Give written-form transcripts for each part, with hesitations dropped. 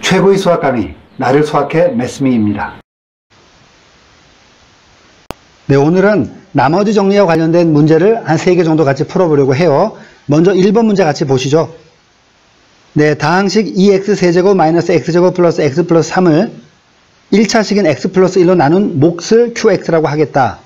최고의 수학 강의, 나를 수학해 매스미입니다. 네, 오늘은 나머지 정리와 관련된 문제를 한 3개 정도 같이 풀어보려고 해요. 먼저 1번 문제 같이 보시죠. 네, 다항식 2x 세제곱 마이너스 x제곱 플러스 x 플러스 3을 1차식인 x 플러스 1로 나눈 몫을 qx라고 하겠다.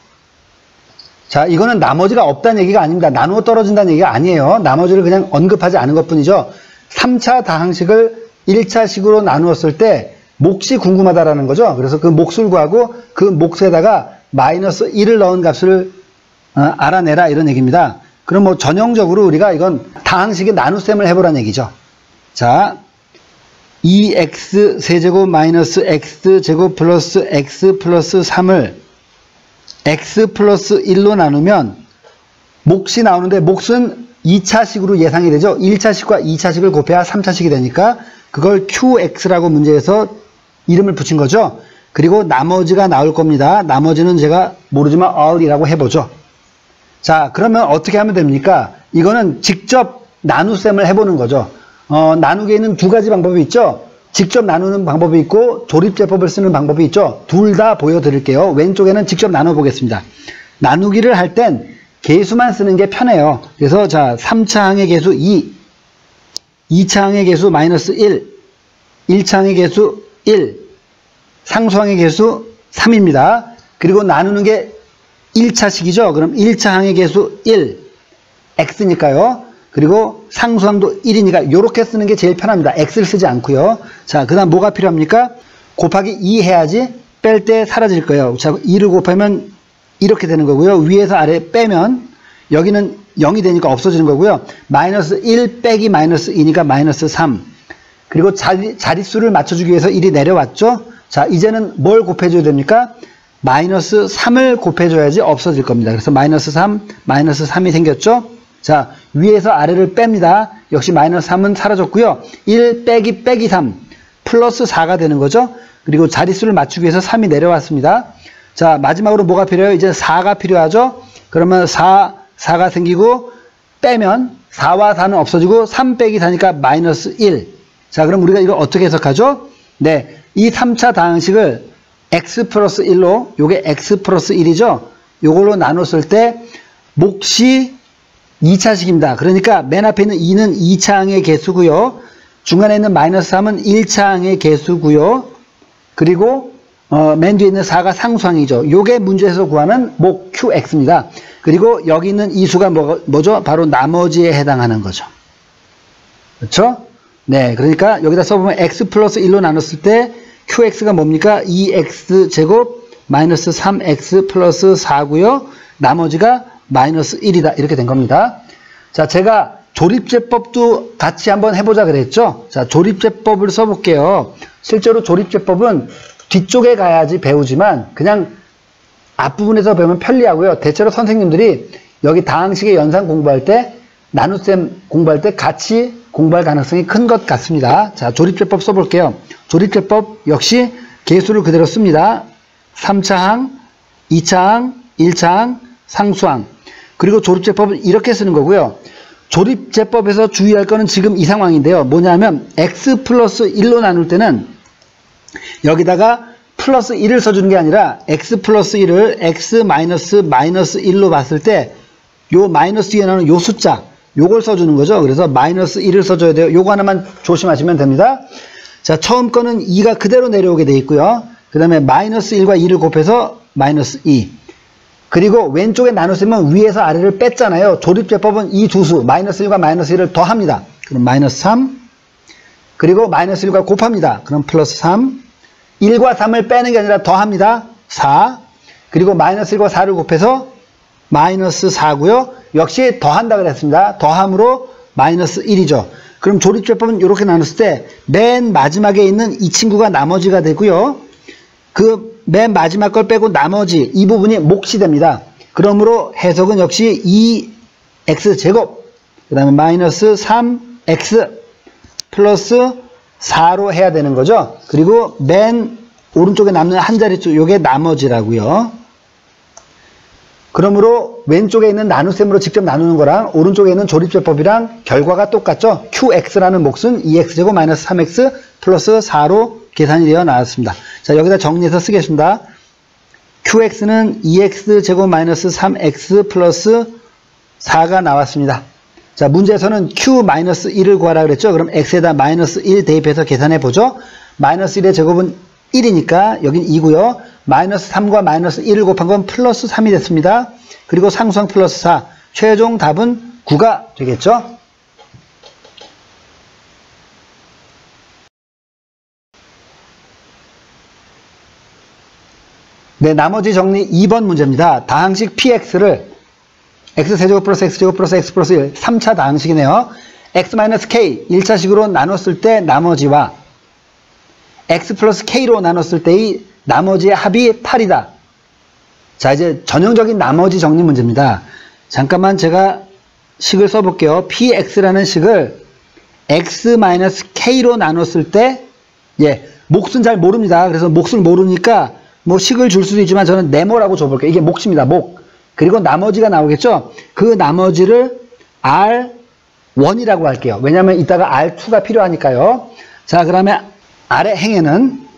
자, 이거는 나머지가 없다는 얘기가 아닙니다. 나누어 떨어진다는 얘기가 아니에요. 나머지를 그냥 언급하지 않은 것 뿐이죠. 3차 다항식을 1차식으로 나누었을 때 몫이 궁금하다라는 거죠. 그래서 그 몫을 구하고 그 몫에다가 마이너스 1을 넣은 값을 알아내라 이런 얘기입니다. 그럼 뭐 전형적으로 우리가 이건 다항식의 나눗셈을 해보라는 얘기죠. 자, 2x 세제곱 마이너스 x제곱 플러스 x 플러스 3을 x 플러스 1로 나누면 몫이 나오는데 몫은 2차식으로 예상이 되죠. 1차식과 2차식을 곱해야 3차식이 되니까 그걸 qx라고 문제에서 이름을 붙인 거죠. 그리고 나머지가 나올 겁니다. 나머지는 제가 모르지만 all이라고 해보죠. 자, 그러면 어떻게 하면 됩니까? 이거는 직접 나눗셈을 해보는 거죠. 나누게 있는 두 가지 방법이 있죠. 직접 나누는 방법이 있고 조립제법을 쓰는 방법이 있죠. 둘 다 보여드릴게요. 왼쪽에는 직접 나눠보겠습니다. 나누기를 할 땐 개수만 쓰는 게 편해요. 그래서 자, 3차항의 개수 2, 2차항의 개수 마이너스 1, 1차항의 개수 1, 상수항의 개수 3입니다. 그리고 나누는 게 1차식이죠. 그럼 1차항의 개수 1, x니까요. 그리고 상수항도 1이니까 이렇게 쓰는 게 제일 편합니다. x를 쓰지 않고요. 자, 그 다음 뭐가 필요합니까? 곱하기 2 해야지 뺄 때 사라질 거예요. 자, 2를 곱하면 이렇게 되는 거고요. 위에서 아래 빼면 여기는 0이 되니까 없어지는 거고요. 마이너스 1 빼기 마이너스 2니까 마이너스 3. 그리고 자릿수를 맞춰주기 위해서 1이 내려왔죠. 자, 이제는 뭘 곱해줘야 됩니까? 마이너스 3을 곱해줘야지 없어질 겁니다. 그래서 마이너스 3, 마이너스 3이 생겼죠. 자, 위에서 아래를 뺍니다. 역시 마이너스 3은 사라졌고요. 1 빼기 빼기 3 플러스 4가 되는 거죠. 그리고 자릿수를 맞추기 위해서 3이 내려왔습니다. 자, 마지막으로 뭐가 필요해요? 이제 4가 필요하죠. 그러면 4가 생기고 빼면 4와 4는 없어지고 3 빼기 4니까 마이너스 1. 자, 그럼 우리가 이걸 어떻게 해석하죠? 네, 이 3차 다항식을 x 플러스 1로, 요게 x 플러스 1이죠. 요걸로 나눴을 때 몫이 2차식입니다. 그러니까 맨 앞에 있는 2는 2차항의 개수고요. 중간에 있는 마이너스 3은 1차항의 개수고요. 그리고 맨 뒤에 있는 4가 상수항이죠. 요게 문제에서 구하는 몫 qx입니다. 그리고 여기 있는 이 수가 뭐죠? 바로 나머지에 해당하는 거죠. 그렇죠? 네, 그러니까 여기다 써보면 x 플러스 1로 나눴을 때 qx가 뭡니까? 2x 제곱 마이너스 3x 플러스 4고요. 나머지가 마이너스 1이다. 이렇게 된 겁니다. 자, 제가 조립제법도 같이 한번 해보자 그랬죠? 자, 조립제법을 써볼게요. 실제로 조립제법은 뒤쪽에 가야지 배우지만 그냥 앞부분에서 배우면 편리하고요. 대체로 선생님들이 여기 다항식의 연산 공부할 때, 나눗셈 공부할 때 같이 공부할 가능성이 큰 것 같습니다. 자, 조립제법 써볼게요. 조립제법 역시 개수를 그대로 씁니다. 3차항, 2차항, 1차항, 상수항. 그리고 조립제법은 이렇게 쓰는 거고요. 조립제법에서 주의할 거는 지금 이 상황인데요. 뭐냐면 x 플러스 1로 나눌 때는 여기다가 플러스 1을 써주는 게 아니라 x 플러스 1을 x 마이너스 1로 봤을 때 요 마이너스 뒤에 나오는 요 숫자 요걸 써주는 거죠. 그래서 마이너스 1을 써줘야 돼요. 요거 하나만 조심하시면 됩니다. 자, 처음 거는 2가 그대로 내려오게 돼 있고요. 그 다음에 마이너스 1과 2를 곱해서 마이너스 2. 그리고 왼쪽에 나눴으면 위에서 아래를 뺐잖아요. 조립제법은 이 두 수, 마이너스 1과 마이너스 1을 더합니다. 그럼 마이너스 3. 그리고 마이너스 1과 곱합니다. 그럼 플러스 3. 1과 3을 빼는 게 아니라 더합니다. 4. 그리고 마이너스 1과 4를 곱해서 마이너스 4고요. 역시 더한다 그랬습니다. 더함으로 마이너스 1이죠. 그럼 조립제법은 이렇게 나눴을 때 맨 마지막에 있는 이 친구가 나머지가 되고요. 그 맨 마지막 걸 빼고 나머지 이 부분이 몫이 됩니다. 그러므로 해석은 역시 2x제곱 그 다음에 마이너스 3x 플러스 4로 해야 되는 거죠. 그리고 맨 오른쪽에 남는 한 자릿수 요게 나머지라고요. 그러므로 왼쪽에 있는 나눗셈으로 직접 나누는 거랑 오른쪽에 있는 조립제법이랑 결과가 똑같죠. QX라는 몫은 2X제곱 마이너스 3X 플러스 4로 계산이 되어 나왔습니다. 자, 여기다 정리해서 쓰겠습니다. QX는 2X제곱 마이너스 3X 플러스 4가 나왔습니다. 자, 문제에서는 Q-1을 구하라 그랬죠. 그럼 X에다 마이너스 1 대입해서 계산해 보죠. 마이너스 1의 제곱은 1이니까 여긴 2고요. 마이너스 3과 마이너스 1을 곱한 건 플러스 3이 됐습니다. 그리고 상수항 플러스 4. 최종 답은 9가 되겠죠. 네, 나머지 정리 2번 문제입니다. 다항식 px를 x세제곱 플러스 x제곱 플러스 x 플러스 1, 3차 다항식이네요. x-k 1차식으로 나눴을 때 나머지와 x 플러스 k로 나눴을 때의 나머지의 합이 8이다. 자, 이제 전형적인 나머지 정리 문제입니다. 잠깐만 제가 식을 써볼게요. px라는 식을 x-k로 나눴을 때, 몫은 잘 모릅니다. 그래서 몫을 모르니까 뭐 식을 줄 수도 있지만 저는 네모라고 줘볼게요. 이게 몫입니다. 몫. 그리고 나머지가 나오겠죠? 그 나머지를 R1이라고 할게요. 왜냐하면 이따가 R2가 필요하니까요. 자, 그러면 아래 행에는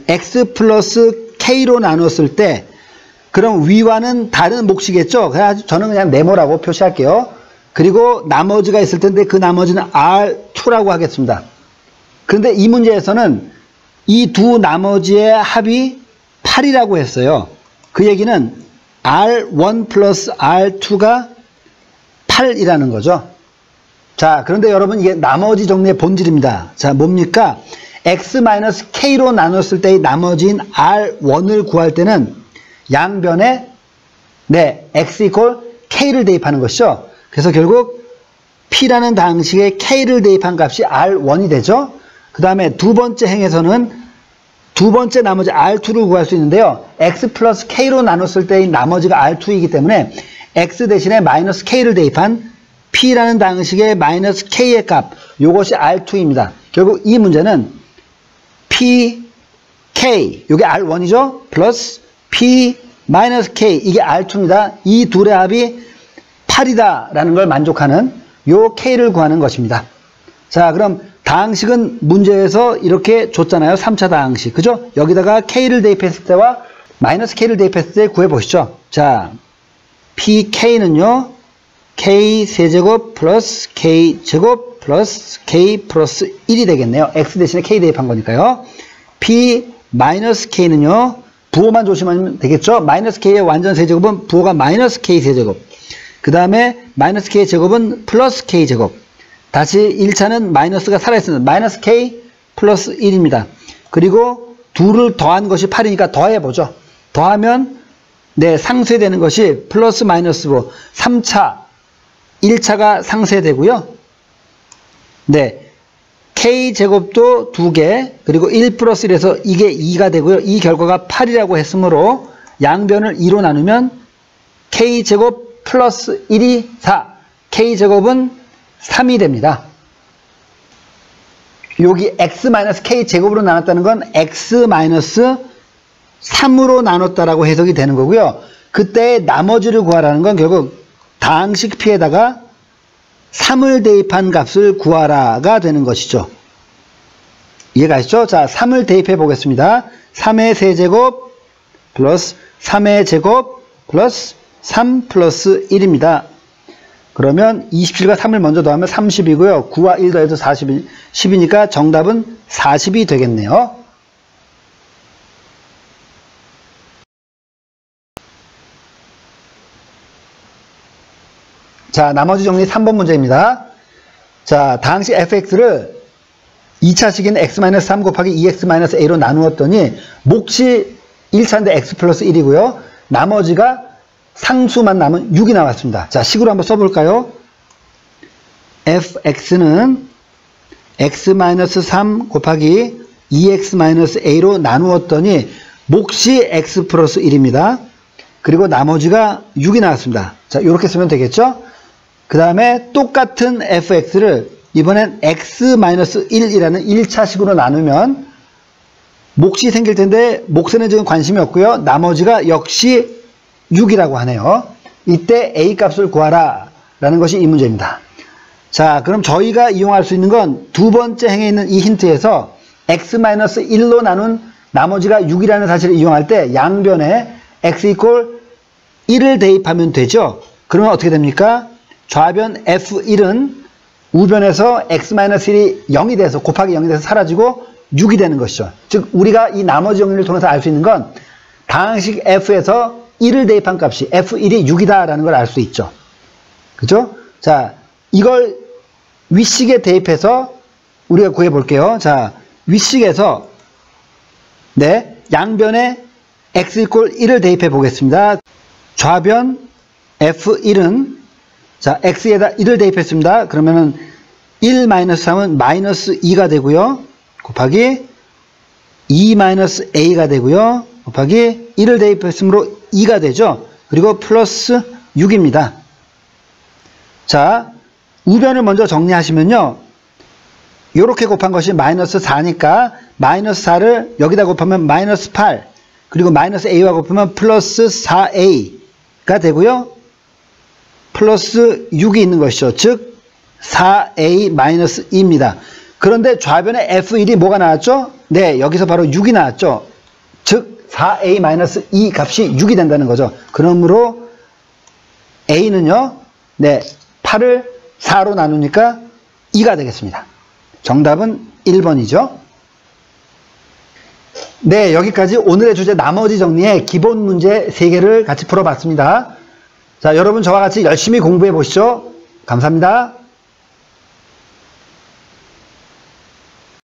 x 플러스 k로 나눴을 때 그럼 위와는 다른 몫이겠죠? 그래서 저는 그냥 네모라고 표시할게요. 그리고 나머지가 있을 텐데 그 나머지는 R2라고 하겠습니다. 그런데 이 문제에서는 이 두 나머지의 합이 8이라고 했어요. 그 얘기는 R1 플러스 R2가 8이라는 거죠. 자, 그런데 여러분 이게 나머지 정리의 본질입니다. 자, 뭡니까? x-k로 나눴을 때의 나머지인 R1을 구할 때는 양변에 x 이퀄 k를 대입하는 것이죠. 그래서 결국 p라는 다항식에 k를 대입한 값이 R1이 되죠. 그 다음에 두 번째 행에서는 두 번째 나머지 R2를 구할 수 있는데요. x 플러스 k로 나눴을 때의 나머지가 R2이기 때문에 x 대신에 마이너스 k를 대입한 p라는 다항식의 마이너스 k의 값, 이것이 R2입니다. 결국 이 문제는 p, k, 이게 R1이죠? 플러스 p, 마이너스 k, 이게 R2입니다. 이 둘의 합이 8이다라는 걸 만족하는 요 k를 구하는 것입니다. 자, 그럼 다항식은 문제에서 이렇게 줬잖아요. 3차 다항식. 그죠? 여기다가 k를 대입했을 때와 마이너스 k를 대입했을 때 구해보시죠. 자, pk는요. k 세제곱 플러스 k 제곱 플러스 k 플러스 1이 되겠네요. x 대신에 k 대입한 거니까요. p 마이너스 k는요. 부호만 조심하면 되겠죠. 마이너스 k의 완전 세제곱은 부호가 마이너스 k 세제곱. 그 다음에 마이너스 k 제곱은 플러스 k 제곱. 다시 1차는 마이너스가 살아있습니다. 마이너스 k 플러스 1입니다. 그리고 둘을 더한 것이 8이니까 더해보죠. 더하면 상쇄되는 것이 플러스 마이너스고 3차, 1차가 상쇄되고요. k제곱도 2개, 그리고 1 플러스 1에서 이게 2가 되고요. 이 결과가 8이라고 했으므로 양변을 2로 나누면 k제곱 플러스 1이 4, k제곱은 3이 됩니다. 여기 x-k 제곱으로 나눴다는 건 x-3으로 나눴다라고 해석이 되는 거고요. 그때 나머지를 구하라는 건 결국 다항식 p에다가 3을 대입한 값을 구하라가 되는 것이죠. 이해가시죠? 자, 3을 대입해 보겠습니다. 3의 세제곱 플러스 3의 제곱 플러스 3 플러스 1입니다. 그러면 27과 3을 먼저 더하면 30이고요. 9와 1 더해서 10이니까 정답은 40이 되겠네요. 자, 나머지 정리 3번 문제입니다. 자, 다항식 fx를 2차식인 x-3 곱하기 2x-a로 나누었더니 몫이 1차인데 x 플러스 1이고요. 나머지가 상수만 남은 6이 나왔습니다. 자, 식으로 한번 써볼까요? fx는 x-3 곱하기 2x-a로 나누었더니 몫이 x 플러스 1입니다. 그리고 나머지가 6이 나왔습니다. 자, 이렇게 쓰면 되겠죠? 그 다음에 똑같은 fx를 이번엔 x-1이라는 1차식으로 나누면 몫이 생길 텐데 몫에는 지금 관심이 없고요. 나머지가 역시 6이라고 하네요. 이때 A 값을 구하라 라는 것이 이 문제입니다. 자, 그럼 저희가 이용할 수 있는 건 두 번째 행에 있는 이 힌트에서 x-1로 나눈 나머지가 6이라는 사실을 이용할 때 양변에 x 이퀄 1을 대입하면 되죠. 그러면 어떻게 됩니까? 좌변 f1은 우변에서 x-1이 0이 돼서 곱하기 0이 돼서 사라지고 6이 되는 것이죠. 즉 우리가 이 나머지 정리를 통해서 알 수 있는 건 다항식 f에서 1을 대입한 값이 f1이 6이다 라는 걸 알 수 있죠. 그죠? 자, 이걸 윗식에 대입해서 우리가 구해 볼게요. 자, 윗식에서 네, 양변에 x 이퀄 1을 대입해 보겠습니다. 좌변 f1은 자, x에다 1을 대입했습니다. 그러면은 1-3은 -2가 되고요. 곱하기 2-a가 되고요. 곱하기 1을 대입했으므로 2가 되죠. 그리고 플러스 6입니다. 자, 우변을 먼저 정리하시면요. 이렇게 곱한 것이 -4니까 -4를 여기다 곱하면 -8 그리고 -a와 곱하면 플러스 4a가 되고요. 플러스 6이 있는 것이죠. 즉 4a-2입니다. 그런데 좌변에 f1이 뭐가 나왔죠? 네, 여기서 바로 6이 나왔죠. 즉 4a-2 값이 6이 된다는 거죠. 그러므로 a는요. 네, 8을 4로 나누니까 2가 되겠습니다. 정답은 1번이죠. 네, 여기까지 오늘의 주제 나머지 정리의 기본 문제 3개를 같이 풀어봤습니다. 자, 여러분 저와 같이 열심히 공부해 보시죠. 감사합니다.